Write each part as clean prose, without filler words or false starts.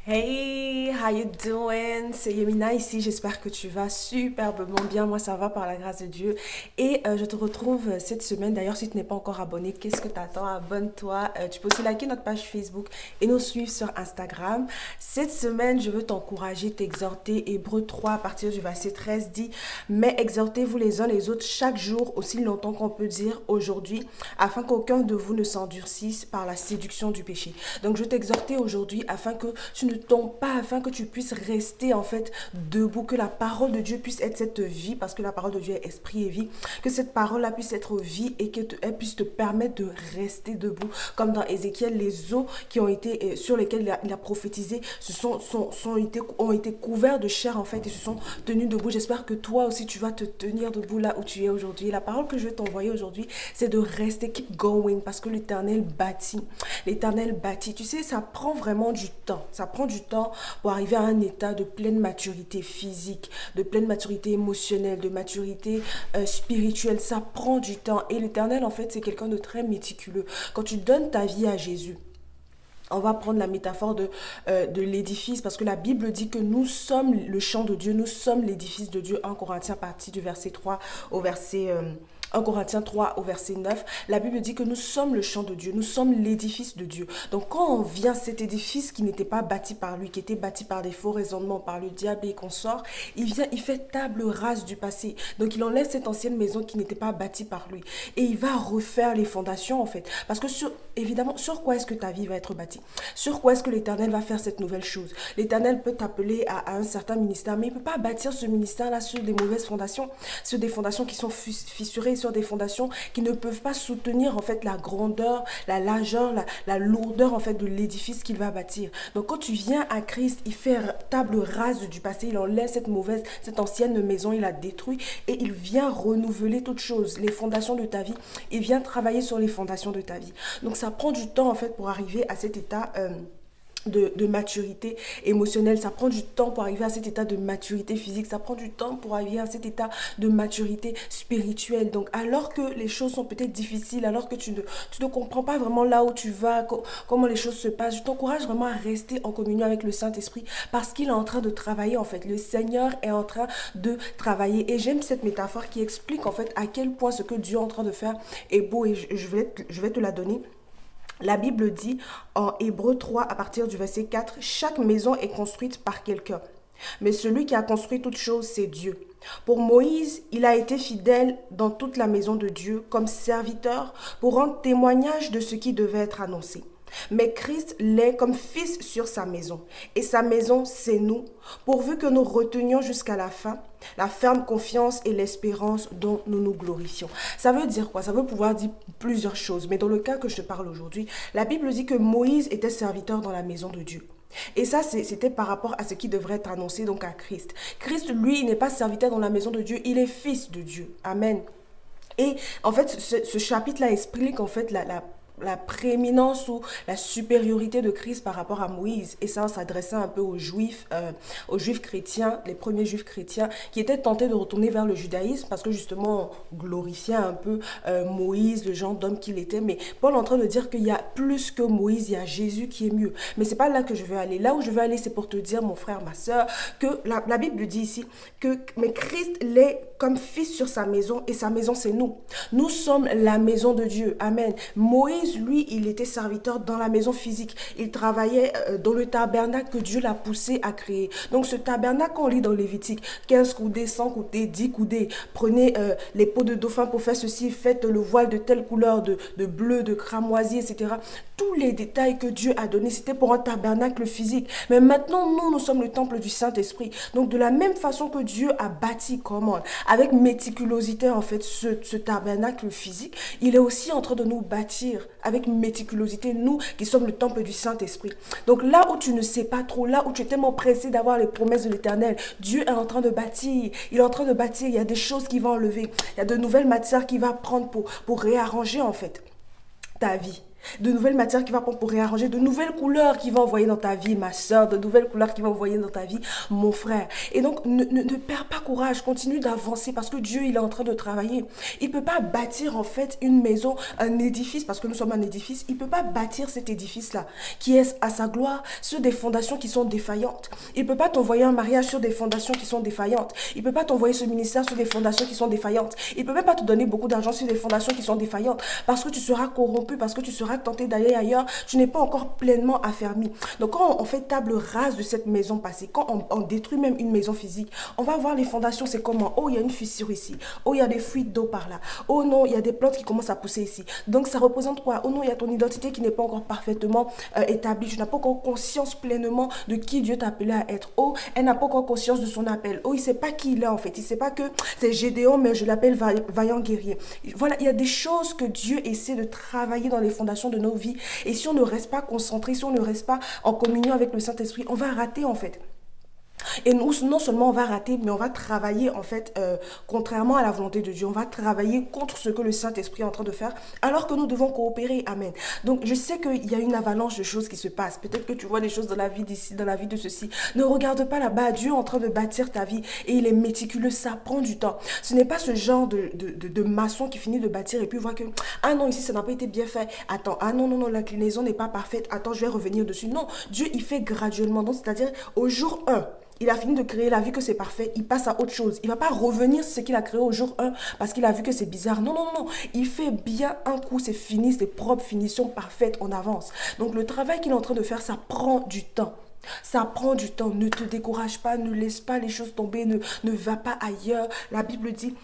Hey, how you doing? C'est Yemina ici, j'espère que tu vas superbement bien, moi ça va par la grâce de Dieu et je te retrouve cette semaine, d'ailleurs si tu n'es pas encore abonné, qu'est-ce que tu attends? Abonne-toi, tu peux aussi liker notre page Facebook et nous suivre sur Instagram. Cette semaine, je veux t'encourager, t'exhorter, Hébreux 3 à partir du verset 13 dit, mais exhortez-vous les uns les autres chaque jour, aussi longtemps qu'on peut dire aujourd'hui, afin qu'aucun de vous ne s'endurcisse par la séduction du péché. Donc je veux t'exhorter aujourd'hui afin que tu ne tombes pas, afin que tu puisses rester en fait debout, que la parole de Dieu puisse être cette vie, parce que la parole de Dieu est esprit et vie, que cette parole-là puisse être vie et qu'elle puisse te permettre de rester debout, comme dans Ézéchiel, les eaux qui ont été, sur lesquelles il a prophétisé, ont été couverts de chair en fait et se sont tenus debout. J'espère que toi aussi tu vas te tenir debout là où tu es aujourd'hui. La parole que je vais t'envoyer aujourd'hui, c'est de rester, keep going, parce que l'Éternel bâtit. L'Éternel bâtit. Tu sais, ça prend vraiment du temps. Ça prend du temps pour arriver à un état de pleine maturité physique, de pleine maturité émotionnelle, de maturité spirituelle. Ça prend du temps. Et l'Éternel, en fait, c'est quelqu'un de très méticuleux. Quand tu donnes ta vie à Jésus, on va prendre la métaphore de l'édifice, parce que la Bible dit que nous sommes le champ de Dieu, nous sommes l'édifice de Dieu. 1 Corinthiens, partie du verset 3 au verset... 1 Corinthiens 3 au verset 9, la Bible dit que nous sommes le champ de Dieu, nous sommes l'édifice de Dieu. Donc quand on vient cet édifice qui n'était pas bâti par lui, qui était bâti par des faux raisonnements, par le diable et consorts, il vient, il fait table rase du passé. Donc il enlève cette ancienne maison qui n'était pas bâtie par lui. Et il va refaire les fondations en fait. Parce que évidemment, sur quoi est-ce que ta vie va être bâtie? Sur quoi est-ce que l'Éternel va faire cette nouvelle chose? L'Éternel peut t'appeler à un certain ministère, mais il ne peut pas bâtir ce ministère-là sur des mauvaises fondations, sur des fondations qui sont fissurées, sur des fondations qui ne peuvent pas soutenir en fait la grandeur, la largeur, la lourdeur en fait de l'édifice qu'il va bâtir. Donc quand tu viens à Christ, il fait table rase du passé, il enlève cette ancienne maison, il la détruit et il vient renouveler toutes choses, les fondations de ta vie, il vient travailler sur les fondations de ta vie. Donc ça prend du temps en fait pour arriver à cet état de maturité émotionnelle, ça prend du temps pour arriver à cet état de maturité physique, ça prend du temps pour arriver à cet état de maturité spirituelle. Donc alors que les choses sont peut-être difficiles, alors que tu ne comprends pas vraiment là où tu vas, comment les choses se passent, je t'encourage vraiment à rester en communion avec le Saint-Esprit parce qu'il est en train de travailler en fait. Le Seigneur est en train de travailler et j'aime cette métaphore qui explique en fait à quel point ce que Dieu est en train de faire est beau et je vais te la donner. La Bible dit en Hébreux 3 à partir du verset 4, chaque maison est construite par quelqu'un. Mais celui qui a construit toute chose, c'est Dieu. Pour Moïse, il a été fidèle dans toute la maison de Dieu comme serviteur pour rendre témoignage de ce qui devait être annoncé. Mais Christ l'est comme fils sur sa maison. Et sa maison, c'est nous, pourvu que nous retenions jusqu'à la fin la ferme confiance et l'espérance dont nous nous glorifions. Ça veut dire quoi? Ça veut pouvoir dire plusieurs choses. Mais dans le cas que je te parle aujourd'hui, la Bible dit que Moïse était serviteur dans la maison de Dieu. Et ça, c'était par rapport à ce qui devrait être annoncé donc à Christ. Christ, lui, il n'est pas serviteur dans la maison de Dieu, il est fils de Dieu. Amen. Et en fait, ce chapitre-là explique en fait la prééminence ou la supériorité de Christ par rapport à Moïse. Et ça, on s'adressait un peu aux juifs chrétiens, les premiers juifs chrétiens, qui étaient tentés de retourner vers le judaïsme parce que justement, on glorifiait un peu Moïse, le genre d'homme qu'il était. Mais Paul est en train de dire qu'il y a plus que Moïse, il y a Jésus qui est mieux. Mais c'est pas là que je veux aller. Là où je veux aller, c'est pour te dire, mon frère, ma soeur, que la Bible dit ici que mais Christ l'est comme fils sur sa maison et sa maison, c'est nous. Nous sommes la maison de Dieu. Amen. Moïse, lui, il était serviteur dans la maison physique. Il travaillait dans le tabernacle que Dieu l'a poussé à créer. Donc ce tabernacle, on lit dans Lévitique, 15 coudées, 100 coudées, 10 coudées. Prenez les peaux de dauphin pour faire ceci, faites le voile de telle couleur, de bleu, de cramoisi, etc. Tous les détails que Dieu a donnés, c'était pour un tabernacle physique. Mais maintenant, nous sommes le temple du Saint-Esprit. Donc de la même façon que Dieu a bâti, comment? Avec méticulosité, en fait, ce tabernacle physique, il est aussi en train de nous bâtir avec méticulosité, nous qui sommes le temple du Saint-Esprit. Donc là où tu ne sais pas trop, là où tu es tellement pressé d'avoir les promesses de l'Éternel, Dieu est en train de bâtir. Il est en train de bâtir. Il y a des choses qu'il va enlever. Il y a de nouvelles matières qu'il va prendre pour réarranger, en fait, ta vie. de nouvelles matières qu'il va prendre pour réarranger, de nouvelles couleurs qu'il va envoyer dans ta vie, ma soeur, de nouvelles couleurs qu'il va envoyer dans ta vie, mon frère. Et donc, ne perds pas courage, continue d'avancer parce que Dieu, il est en train de travailler. Il ne peut pas bâtir en fait une maison, un édifice, parce que nous sommes un édifice, il ne peut pas bâtir cet édifice-là, qui est à sa gloire, sur des fondations qui sont défaillantes. Il ne peut pas t'envoyer un mariage sur des fondations qui sont défaillantes. Il ne peut pas t'envoyer ce ministère sur des fondations qui sont défaillantes. Il ne peut même pas te donner beaucoup d'argent sur des fondations qui sont défaillantes, parce que tu seras corrompu, parce que tu seras tenté d'aller ailleurs, tu n'es pas encore pleinement affermi. Donc quand on fait table rase de cette maison passée, quand on détruit même une maison physique, on va voir les fondations, c'est comment. Oh, il y a une fissure ici. Oh, il y a des fuites d'eau par là. Oh non, il y a des plantes qui commencent à pousser ici. Donc ça représente quoi? Oh non, il y a ton identité qui n'est pas encore parfaitement établie. Tu n'as pas encore conscience pleinement de qui Dieu t'a appelé à être. Oh, elle n'a pas encore conscience de son appel. Oh, il ne sait pas qui il est en fait. Il ne sait pas que c'est Gédéon, mais je l'appelle vaillant guerrier. Voilà, il y a des choses que Dieu essaie de travailler dans les fondations de nos vies. Et si on ne reste pas concentré, si on ne reste pas en communion avec le Saint-Esprit, on va rater en fait. Et nous, non seulement on va rater, mais on va travailler en fait contrairement à la volonté de Dieu. On va travailler contre ce que le Saint-Esprit est en train de faire, alors que nous devons coopérer. Amen. Donc je sais qu'il y a une avalanche de choses qui se passent. Peut-être que tu vois des choses dans la vie d'ici, dans la vie de ceci. Ne regarde pas là-bas. Dieu est en train de bâtir ta vie et il est méticuleux. Ça prend du temps. Ce n'est pas ce genre de maçon qui finit de bâtir et puis voit que ah non, ici ça n'a pas été bien fait. Attends, ah non, non, non, l'inclinaison n'est pas parfaite. Attends, je vais revenir dessus. Non, Dieu il fait graduellement. Donc c'est-à-dire au jour 1. Il a fini de créer la vie que c'est parfait, il passe à autre chose. Il ne va pas revenir sur ce qu'il a créé au jour 1 parce qu'il a vu que c'est bizarre. Non, non, non. Il fait bien un coup, c'est fini, c'est propre, finition parfaite, on avance. Donc le travail qu'il est en train de faire, ça prend du temps. Ça prend du temps. Ne te décourage pas, ne laisse pas les choses tomber, ne va pas ailleurs. La Bible dit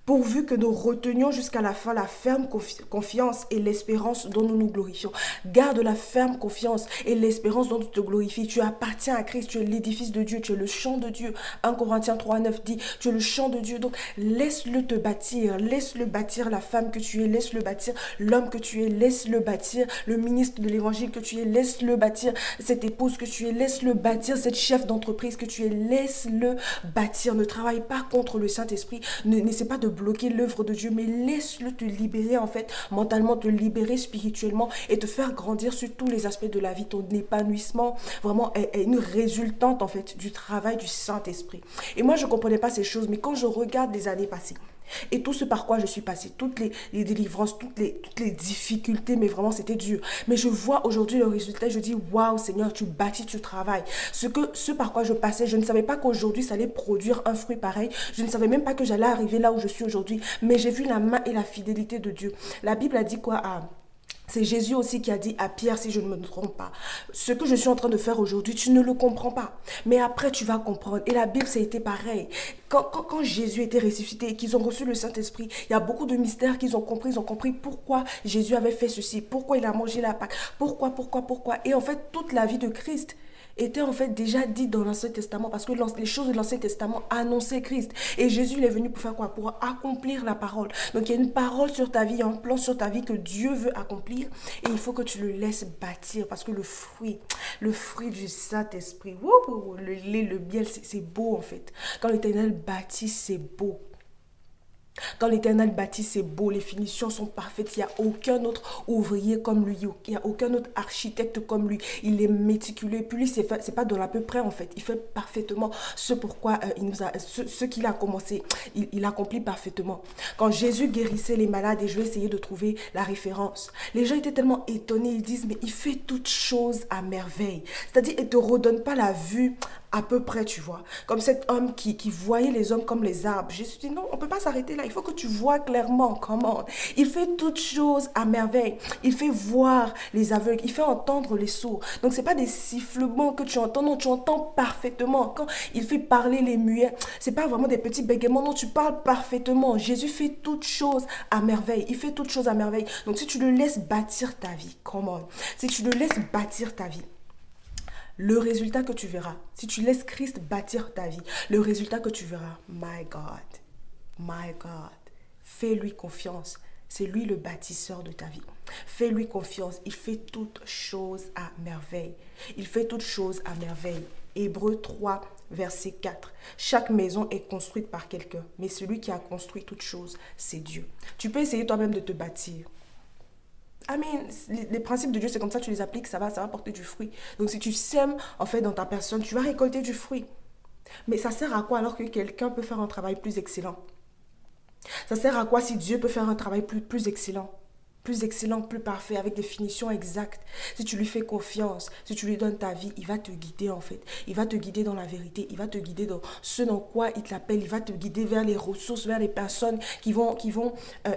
pourvu que nous retenions jusqu'à la fin la ferme confiance et l'espérance dont nous nous glorifions. Garde la ferme confiance et l'espérance dont tu te glorifies. Tu appartiens à Christ, tu es l'édifice de Dieu, tu es le champ de Dieu. 1 Corinthiens 3,9 dit, tu es le champ de Dieu. Donc laisse-le te bâtir, laisse-le bâtir la femme que tu es, laisse-le bâtir l'homme que tu es, laisse-le bâtir le ministre de l'évangile que tu es, laisse-le bâtir cette épouse que tu es, laisse-le bâtir cette chef d'entreprise que tu es, laisse-le bâtir. Ne travaille pas contre le Saint-Esprit, n'essaie pas de bloquer l'œuvre de Dieu, mais laisse-le te libérer en fait, mentalement te libérer spirituellement et te faire grandir sur tous les aspects de la vie. Ton épanouissement vraiment est une résultante en fait du travail du Saint-Esprit. Et moi je ne comprenais pas ces choses, mais quand je regarde les années passées, et tout ce par quoi je suis passée, toutes les délivrances, toutes les difficultés, mais vraiment c'était dur. Mais je vois aujourd'hui le résultat et je dis waouh Seigneur, tu bâtis, tu travailles. Ce par quoi je passais, je ne savais pas qu'aujourd'hui ça allait produire un fruit pareil. Je ne savais même pas que j'allais arriver là où je suis aujourd'hui. Mais j'ai vu la main et la fidélité de Dieu. La Bible a dit quoi? C'est Jésus aussi qui a dit à Pierre, si je ne me trompe pas, ce que je suis en train de faire aujourd'hui, tu ne le comprends pas. Mais après, tu vas comprendre. Et la Bible, ça a été pareil. Quand Jésus était ressuscité et qu'ils ont reçu le Saint-Esprit, il y a beaucoup de mystères qu'ils ont compris. Ils ont compris pourquoi Jésus avait fait ceci, pourquoi il a mangé la Pâque, pourquoi. Et en fait, toute la vie de Christ était en fait déjà dit dans l'Ancien Testament parce que les choses de l'Ancien Testament annonçaient Christ. Et Jésus, il est venu pour faire quoi? Pour accomplir la parole. Donc il y a une parole sur ta vie, il y a un plan sur ta vie que Dieu veut accomplir et il faut que tu le laisses bâtir parce que le fruit du Saint-Esprit, le lait, le miel, c'est beau en fait. Quand l'Éternel bâtit, c'est beau. Quand l'Éternel bâtit, c'est beau, les finitions sont parfaites, il n'y a aucun autre ouvrier comme lui, il n'y a aucun autre architecte comme lui, il est méticuleux, et puis lui, c'est pas de l'à peu près en fait, il fait parfaitement ce qu'il a commencé, il accomplit parfaitement. Quand Jésus guérissait les malades, et je vais essayer de trouver la référence, les gens étaient tellement étonnés, ils disent, mais il fait toutes choses à merveille, c'est-à-dire, il ne te redonne pas la vue à peu près, tu vois. Comme cet homme qui voyait les hommes comme les arbres. Jésus dit, non, on ne peut pas s'arrêter là. Il faut que tu vois clairement comment. Il fait toutes choses à merveille. Il fait voir les aveugles. Il fait entendre les sourds. Donc, ce n'est pas des sifflements que tu entends. Non, tu entends parfaitement. Quand il fait parler les muets, ce n'est pas vraiment des petits bégaiements. Non, tu parles parfaitement. Jésus fait toutes choses à merveille. Il fait toutes choses à merveille. Donc, si tu le laisses bâtir ta vie, comment? Si tu le laisses bâtir ta vie, le résultat que tu verras, si tu laisses Christ bâtir ta vie, le résultat que tu verras, my God, fais-lui confiance. C'est lui le bâtisseur de ta vie. Fais-lui confiance. Il fait toutes choses à merveille. Il fait toutes choses à merveille. Hébreux 3, verset 4. Chaque maison est construite par quelqu'un, mais celui qui a construit toutes choses, c'est Dieu. Tu peux essayer toi-même de te bâtir. I mean, les principes de Dieu, c'est comme ça, tu les appliques, ça va porter du fruit. Donc si tu sèmes, en fait, dans ta personne, tu vas récolter du fruit. Mais ça sert à quoi alors que quelqu'un peut faire un travail plus excellent? Ça sert à quoi si Dieu peut faire un travail plus excellent? Plus excellent, plus parfait, avec des finitions exactes. Si tu lui fais confiance, si tu lui donnes ta vie, il va te guider en fait. Il va te guider dans la vérité. Il va te guider dans ce dans quoi il t'appelle. Il va te guider vers les ressources, vers les personnes qui vont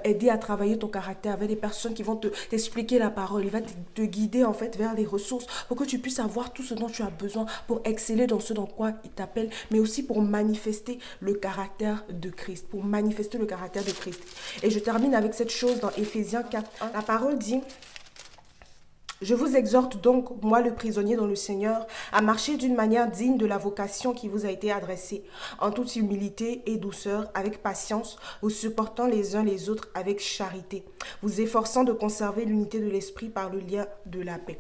aider à travailler ton caractère, vers les personnes qui vont t'expliquer la parole. Il va te guider en fait vers les ressources pour que tu puisses avoir tout ce dont tu as besoin pour exceller dans ce dans quoi il t'appelle, mais aussi pour manifester le caractère de Christ. Pour manifester le caractère de Christ. Et je termine avec cette chose dans Éphésiens 4. La parole dit: je vous exhorte donc, moi le prisonnier dans le Seigneur, à marcher d'une manière digne de la vocation qui vous a été adressée, en toute humilité et douceur, avec patience, vous supportant les uns les autres avec charité, vous efforçant de conserver l'unité de l'esprit par le lien de la paix.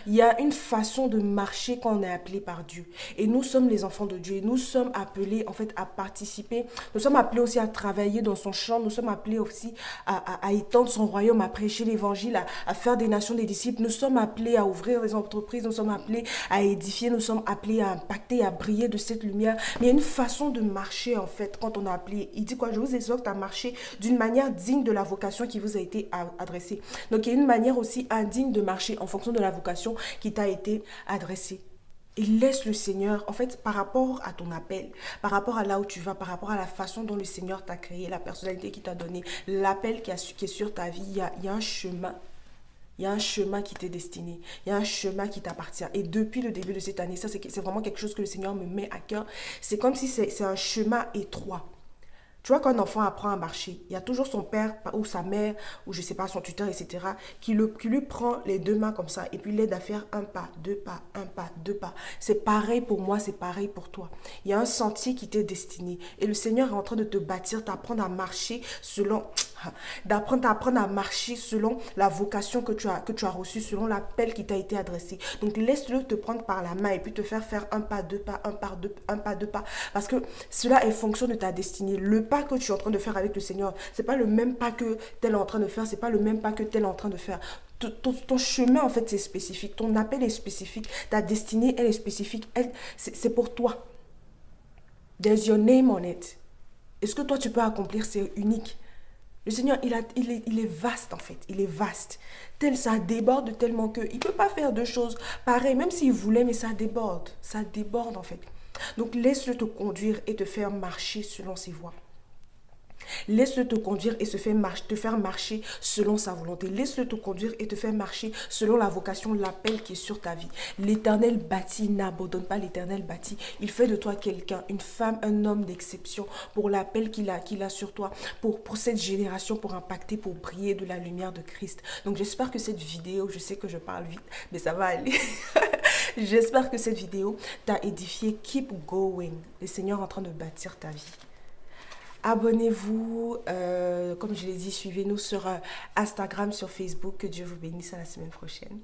Il y a une façon de marcher quand on est appelé par Dieu. Et nous sommes les enfants de Dieu. Et nous sommes appelés en fait à participer. Nous sommes appelés aussi à travailler dans son champ. Nous sommes appelés aussi à étendre son royaume, à prêcher l'évangile, à faire des nations des disciples. Nous sommes appelés à ouvrir des entreprises. Nous sommes appelés à édifier. Nous sommes appelés à impacter, à briller de cette lumière. Mais il y a une façon de marcher en fait quand on est appelé. Il dit quoi? Je vous exhorte à marcher d'une manière digne de la vocation qui vous a été adressée. Donc il y a une manière aussi indigne de marcher en fonction de la vocation qui t'a été adressée. Et laisse le Seigneur, en fait, par rapport à ton appel, par rapport à là où tu vas, par rapport à la façon dont le Seigneur t'a créé, la personnalité qu'il t'a donnée, l'appel qui est sur ta vie, il y a un chemin. Il y a un chemin qui t'est destiné. Il y a un chemin qui t'appartient. Et depuis le début de cette année, ça c'est vraiment quelque chose que le Seigneur me met à cœur. C'est comme si c'est un chemin étroit. Tu vois, quand un enfant apprend à marcher, il y a toujours son père ou sa mère, ou je ne sais pas, son tuteur, etc., qui lui prend les deux mains comme ça et puis l'aide à faire un pas, deux pas, un pas, deux pas. C'est pareil pour moi, c'est pareil pour toi. Il y a un sentier qui t'est destiné et le Seigneur est en train de te bâtir, t'apprendre à marcher selon... d'apprendre à marcher selon la vocation que tu as reçue, selon l'appel qui t'a été adressé. Donc laisse-le te prendre par la main et puis te faire un pas, deux pas, un pas, deux pas. Parce que cela est fonction de ta destinée. Le pas que tu es en train de faire avec le Seigneur, c'est pas le même pas que tel est en train de faire, c'est pas le même pas que tel est en train de faire. Ton chemin, en fait, c'est spécifique. Ton appel est spécifique. Ta destinée, elle est spécifique. C'est pour toi. There's your name on it. Et ce que toi, tu peux accomplir, c'est unique. Le Seigneur, il est vaste en fait, il est vaste. Ça déborde tellement qu'il ne peut pas faire deux choses pareilles, même s'il voulait, mais ça déborde en fait. Donc laisse-le te conduire et te faire marcher selon ses voies. Laisse-le te conduire et te faire marcher selon sa volonté. Laisse-le te conduire et te faire marcher selon la vocation, l'appel qui est sur ta vie. L'Éternel bâtit, n'abandonne pas l'Éternel bâtit. Il fait de toi quelqu'un, une femme, un homme d'exception pour l'appel qu'il a sur toi, pour cette génération, pour impacter, pour briller de la lumière de Christ. Donc j'espère que cette vidéo, je sais que je parle vite, mais ça va aller. J'espère que cette vidéo t'a édifié. Keep going. Le Seigneur est en train de bâtir ta vie. Abonnez-vous, comme je l'ai dit, suivez-nous sur Instagram, sur Facebook. Que Dieu vous bénisse, à la semaine prochaine.